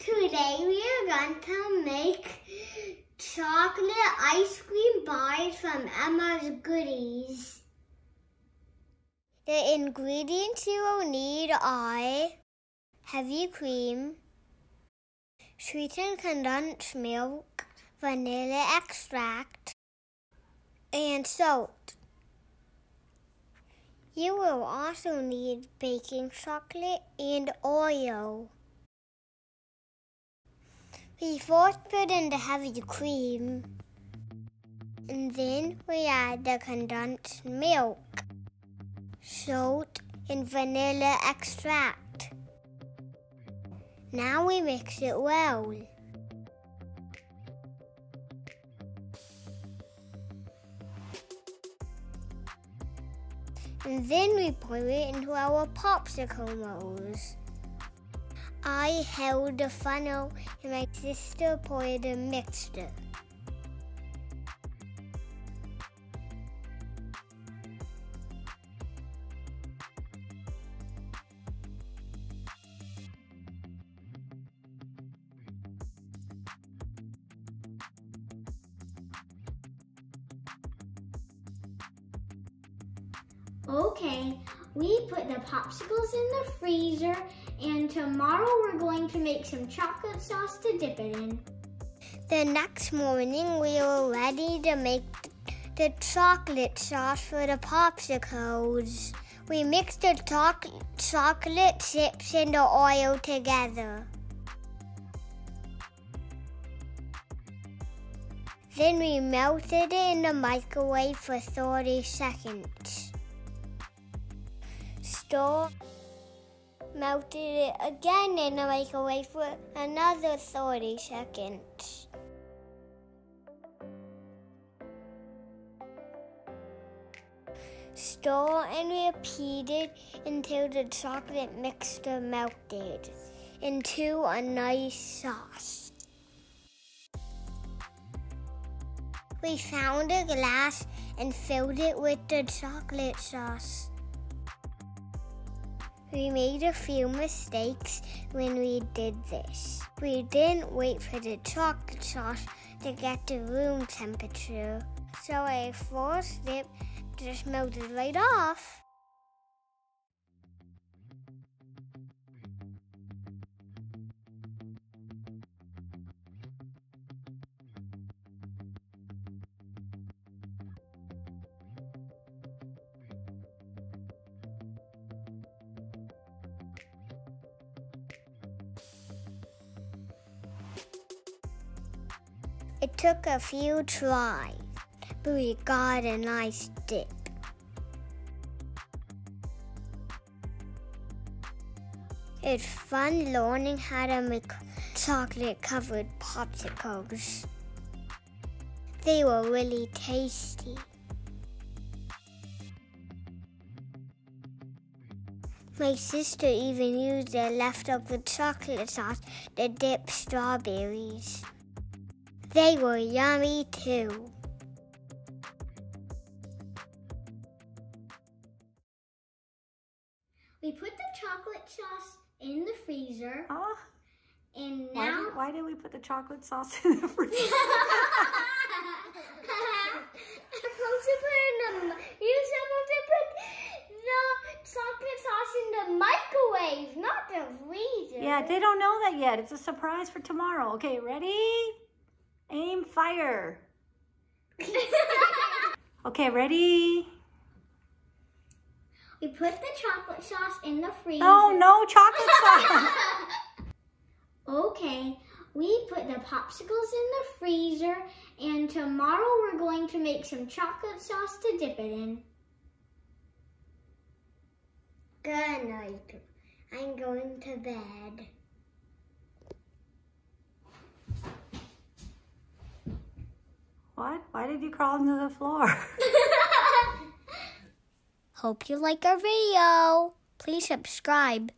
Today we are going to make chocolate ice cream bars from Emma's Goodies. The ingredients you will need are heavy cream, sweetened condensed milk, vanilla extract, and salt. You will also need baking chocolate and oil. We first put in the heavy cream, and then we add the condensed milk, salt, and vanilla extract. Now we mix it well. And then we pour it into our popsicle molds. I held the funnel and my sister poured the mixture. Okay, we put the popsicles in the freezer, and tomorrow we're going to make some chocolate sauce to dip it in. The next morning we were ready to make the chocolate sauce for the popsicles. We mixed the chocolate chips and the oil together. Then we melted it in the microwave for 30 seconds. Melted it again in the microwave for another 30 seconds. Stir and repeat it until the chocolate mixture melted into a nice sauce. We found a glass and filled it with the chocolate sauce. We made a few mistakes when we did this. We didn't wait for the chocolate sauce to get to room temperature, so our first dip just melted right off. It took a few tries, but we got a nice dip. It's fun learning how to make chocolate-covered popsicles. They were really tasty. My sister even used the leftover chocolate sauce to dip strawberries. They were yummy too. We put the chocolate sauce in the freezer. And now... Why did we put the chocolate sauce in the freezer? You're supposed to put the chocolate sauce in the microwave, not the freezer. Yeah, they don't know that yet. It's a surprise for tomorrow. Okay, ready? Aim, fire. Okay, ready? We put the chocolate sauce in the freezer. Oh, no chocolate sauce. Okay, we put the popsicles in the freezer, and tomorrow we're going to make some chocolate sauce to dip it in. Good night. I'm going to bed. What? Why did you crawl into the floor? Hope you like our video. Please subscribe.